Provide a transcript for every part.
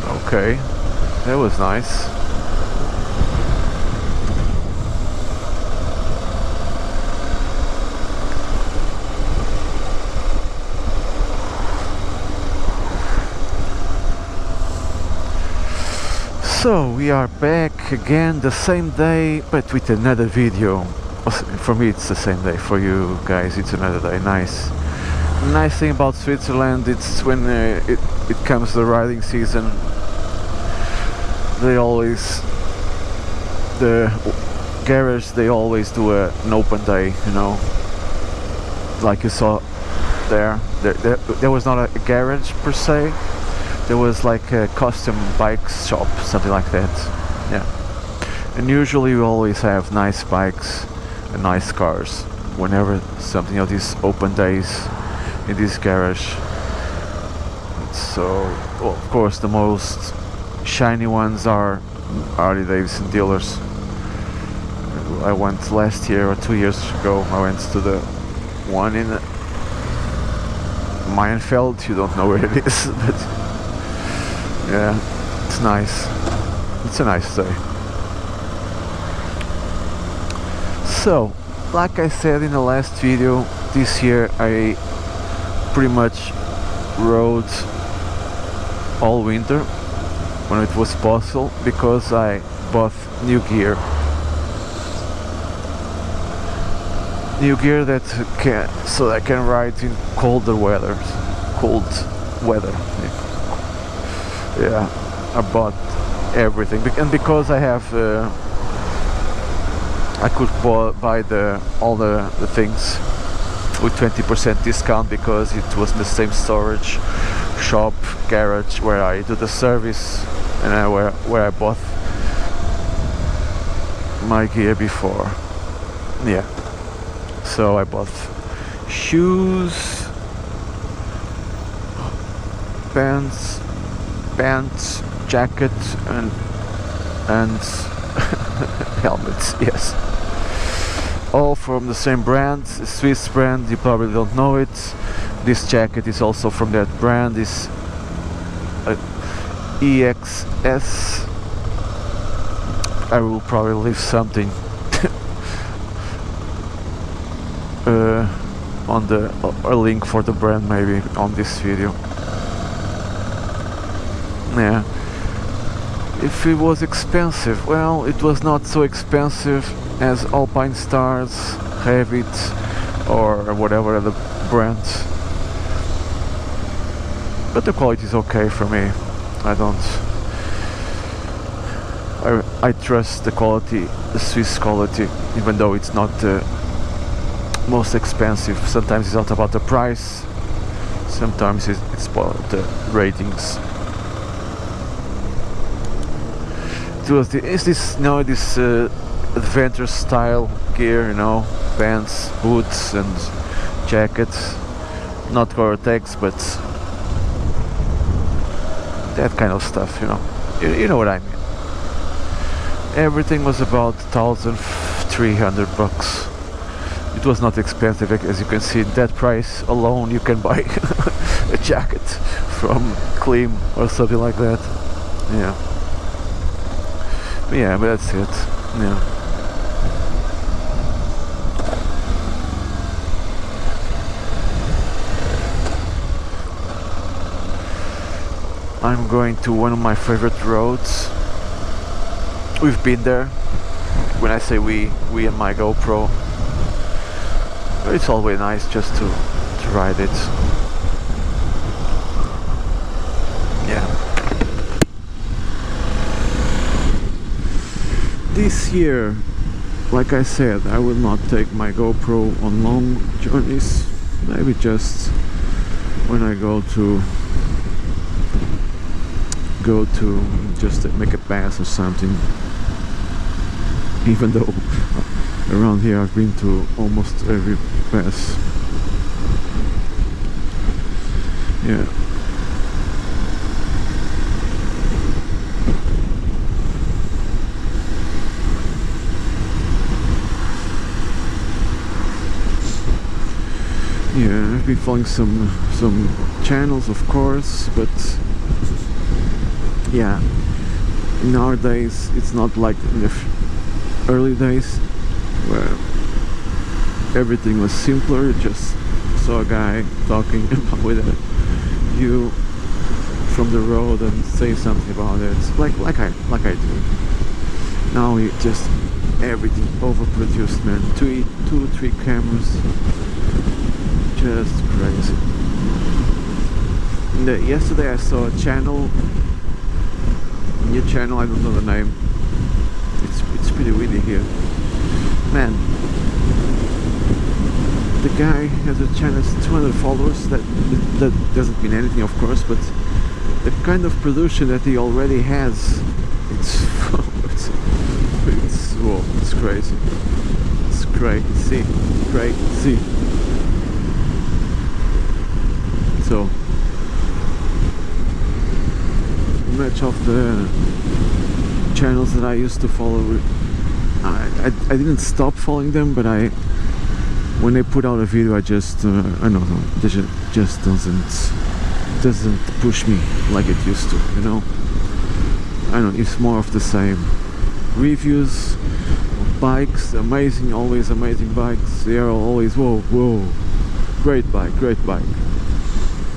Okay, that was nice. So we are back again the same day, but with another video. For me it's the same day, for you guys it's another day. Nice thing about Switzerland, it's when it comes the riding season, the garage, they always do an open day, you know, like you saw there was not a garage per se. There was like a custom bikes shop, something like that. Yeah. And usually we always have nice bikes and nice cars whenever something of these open days in this garage. So, well, of course, the most shiny ones are Harley Davidson dealers. I went last year or 2 years ago. I went to the one in Meienfeld. You don't know where it is, but yeah, it's nice. It's a nice day. So, like I said in the last video, this year I pretty much rode all winter when it was possible, because I bought new gear. So I can ride in cold weather. Yeah, I bought everything, and because I have, I could buy all the things with 20% discount, because it was in the same storage shop, garage where I do the service, and where I bought my gear before. Yeah, so I bought shoes, pants, jacket, and helmets. Yes, all from the same brand, a Swiss brand. You probably don't know it. This jacket is also from that brand. Is EXS. I will probably leave something on a link for the brand maybe on this video. Yeah. If it was expensive, well, it was not so expensive as Alpine Stars, Revit, or whatever other brands. But the quality is okay for me. I trust the quality, the Swiss quality, even though it's not the most expensive. Sometimes it's not about the price, sometimes it's about the ratings. This adventure style gear, you know, pants, boots and jackets, not Gore-Tex, but that kind of stuff, you know. You know what I mean. Everything was about 1,300 bucks. It was not expensive, as you can see. That price alone you can buy a jacket from Klim or something like that. Yeah. Yeah, but that's it. Yeah. I'm going to one of my favorite roads. We've been there. When I say we and my GoPro, it's always nice just to ride it. Yeah. This year, like I said, I will not take my GoPro on long journeys. Maybe just when I go to just make a pass or something. Even though around here I've been to almost every pass. Yeah. Yeah, I've been following some channels, of course, but yeah, nowadays it's not like in the early days where everything was simpler. You just saw a guy talking with a view from the road and say something about it, like I do. Now we just everything overproduced, man. Two, 3 cameras, just crazy. Yesterday I saw a channel, new channel. I don't know the name. It's pretty windy here, man. The guy has a channel, 200 followers. That doesn't mean anything, of course, but the kind of production that he already has, it's whoa, it's crazy. It's crazy. So much of the channels that I used to follow, I didn't stop following them, but when they put out a video, I just I don't know, it just doesn't push me like it used to, you know. I don't know, it's more of the same. Reviews of bikes, amazing, always amazing bikes. They are always whoa, great bike.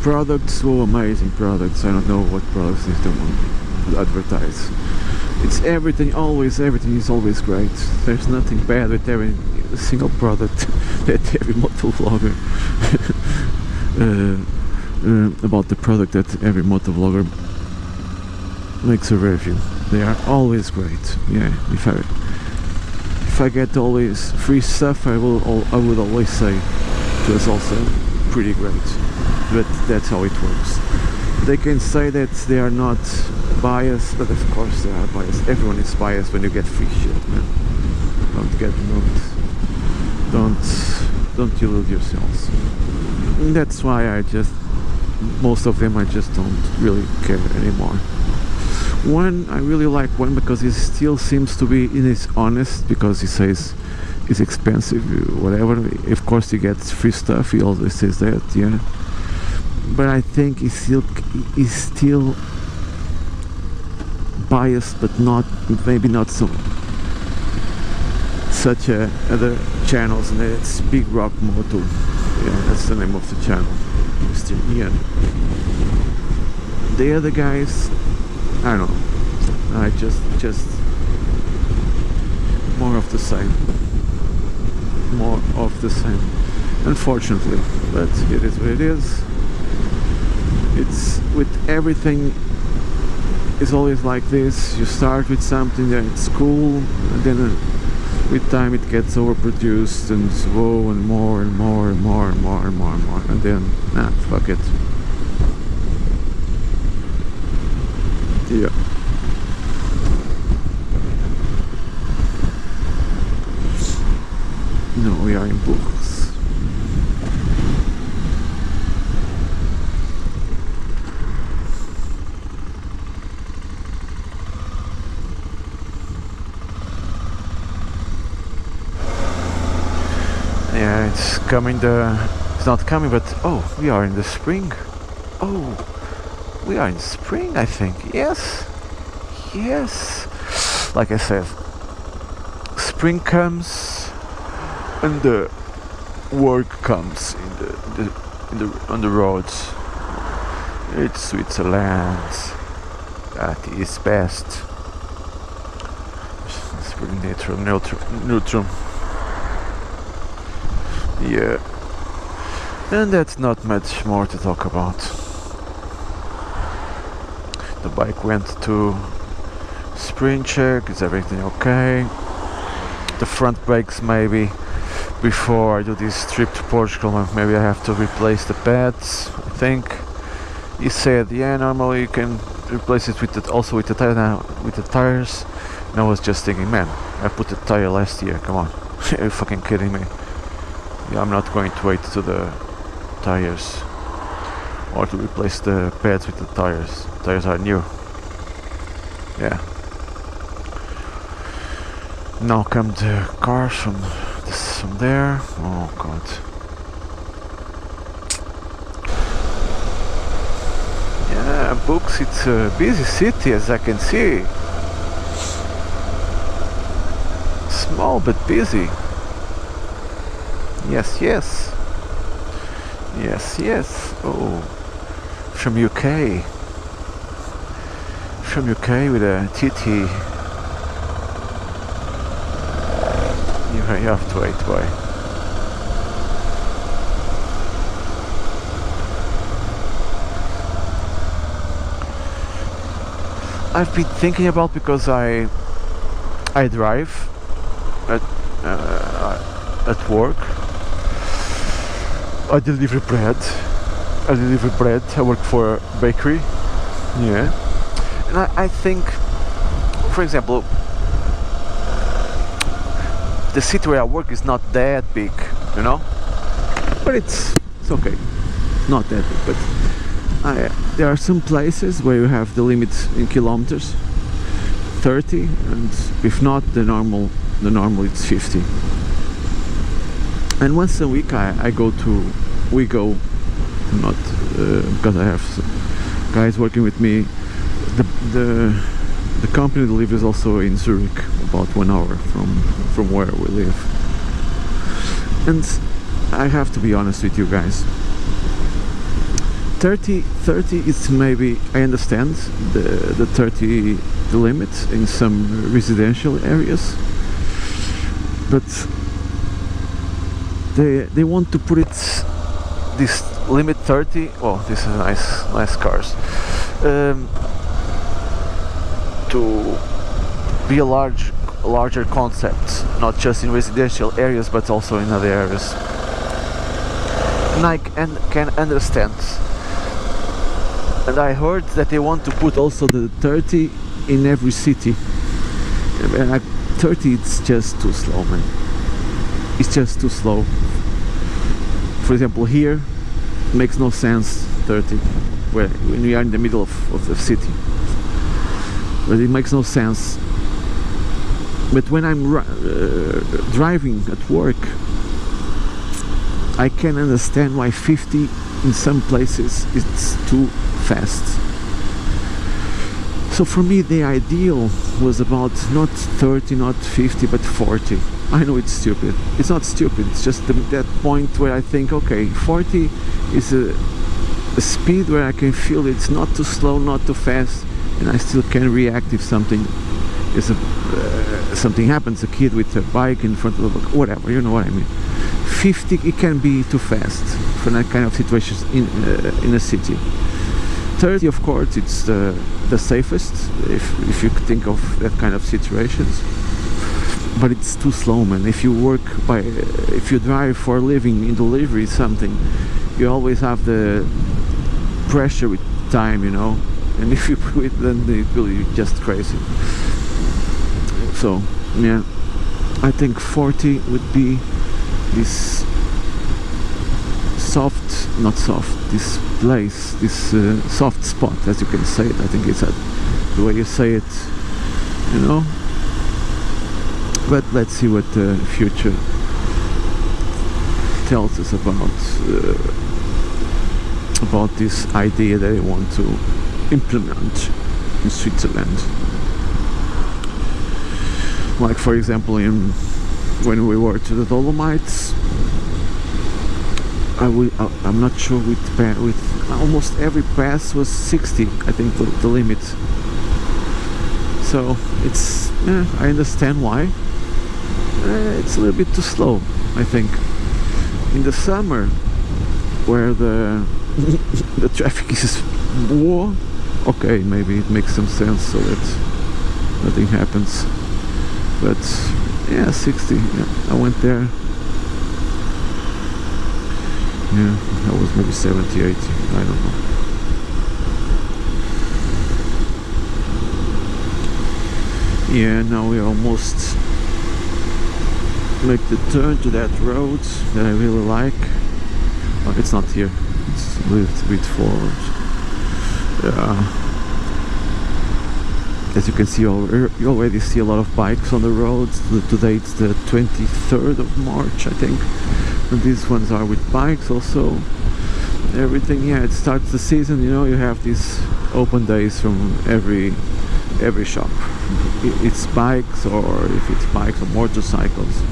Products, amazing products. I don't know what products they don't want to advertise. It's everything, everything is always great. There's nothing bad with every single product that every motovlogger about the product that every motovlogger makes a review. They are always great. Yeah, if I get always free stuff, I would always say it was also pretty great. But that's how it works. They can say that they are not biased, but of course they are biased. Everyone is biased when you get free shit, man. Don't delude yourselves. And that's why most of them I just don't really care anymore. One, I really like one because he still seems to be honest, because he says it's expensive, whatever. Of course he gets free stuff, he always says that, yeah. But I think he's still biased, but maybe not so such other channels, and it's Big Rock Moto. Yeah, that's the name of the channel, Mr. Ian. The other guys, I don't know. I just more of the same. More of the same. Unfortunately, but it is what it is. It's with everything. It's always like this. You start with something that it's cool, and then with time it gets overproduced and slow, and more, and then fuck it. Yeah. No, we are in books. Yeah, it's coming. It's not coming, but we are in the spring. We are in spring, I think. Yes. Like I said, spring comes and the work comes on the roads. It's Switzerland. That is best. Spring neutral. Yeah. And that's not much more to talk about. The bike went to spring check. Is everything okay? The front brakes, maybe before I do this trip to Portugal, maybe I have to replace the pads, I think. He said, yeah, normally you can replace it with the tires. And I was just thinking, man, I put the tire last year, come on. Are you fucking kidding me? Yeah, I'm not going to wait to the tires or to replace the pads with the tires. Tires are new. Yeah. Now come the cars from there. Oh god. Yeah, books, it's a busy city, as I can see. Small but busy. Yes, yes. Yes, yes. Oh, from UK. From UK with a TT. You have to wait, boy. I've been thinking about, because I drive at work. I deliver bread. I work for a bakery. Yeah. And I think, for example, the city where I work is not that big, you know? But it's okay. Not that big, but there are some places where you have the limit in kilometers, 30, and if not, the normal it's 50. And once a week we go, not because I have some guys working with me. The company delivers also in Zurich, about 1 hour from where we live. And I have to be honest with you guys. 30 is maybe, I understand the 30 the limit in some residential areas, but they want to put this limit 30. Oh, this is nice cars. To be a larger concept, not just in residential areas but also in other areas. And I can understand. And I heard that they want to put also the 30 in every city. And 30, it's just too slow, man. It's just too slow. For example, here makes no sense 30 when we are in the middle of the city. But it makes no sense. But when I'm driving at work, I can understand why 50 in some places it's too fast. So for me the ideal was about not 30, not 50, but 40. I know it's stupid. It's not stupid, it's just that point where I think, okay, 40 is a speed where I can feel it's not too slow, not too fast, and I still can react if something happens, a kid with a bike in front of the whatever, you know what I mean. 50, it can be too fast for that kind of situations in a city. 30, of course, it's the safest if you think of that kind of situations. But it's too slow, man. If you drive for a living in delivery something, you always have the pressure with time, you know. And if you quit, then it will be just crazy. So yeah, I think 40 would be this this place, this soft spot, as you can say it. I think it's the way you say it, you know. But let's see what the future tells us about this idea that they want to implement in Switzerland. Like, for example, when we were to the Dolomites, I'm not sure with almost every pass was 60, I think, the limit. So it's, I understand why. It's a little bit too slow, I think. In the summer, where the traffic is more, okay, maybe it makes some sense so that nothing happens. But yeah, 60. Yeah, I went there. Yeah, that was maybe 70, 80. I don't know. Yeah, now we almost make the turn to that road that I really like. Oh, it's not here. It's a little bit forward. As you can see, you already see a lot of bikes on the roads. Today it's the 23rd of March, I think. And these ones are with bikes also. Everything, yeah, it starts the season, you know, you have this open days from every shop. It's bikes, or if it's bikes or motorcycles,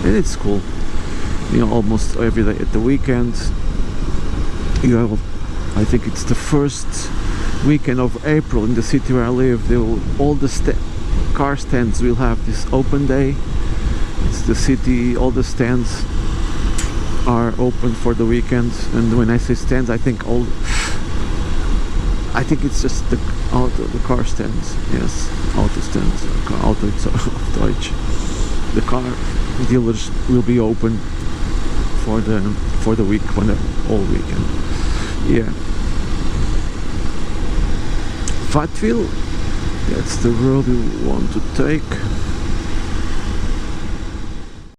and it's cool. You know, almost every day at the weekend. You have, I think it's the first weekend of April in the city where I live. All the car stands will have this open day. It's the city. All the stands are open for the weekend, and when I say stands, I think it's just the car stands. Yes, auto stands. Auto, it's auf Deutsch. The car dealers will be open for the week, for the whole weekend. Yeah. Fatville, that's the road we want to take.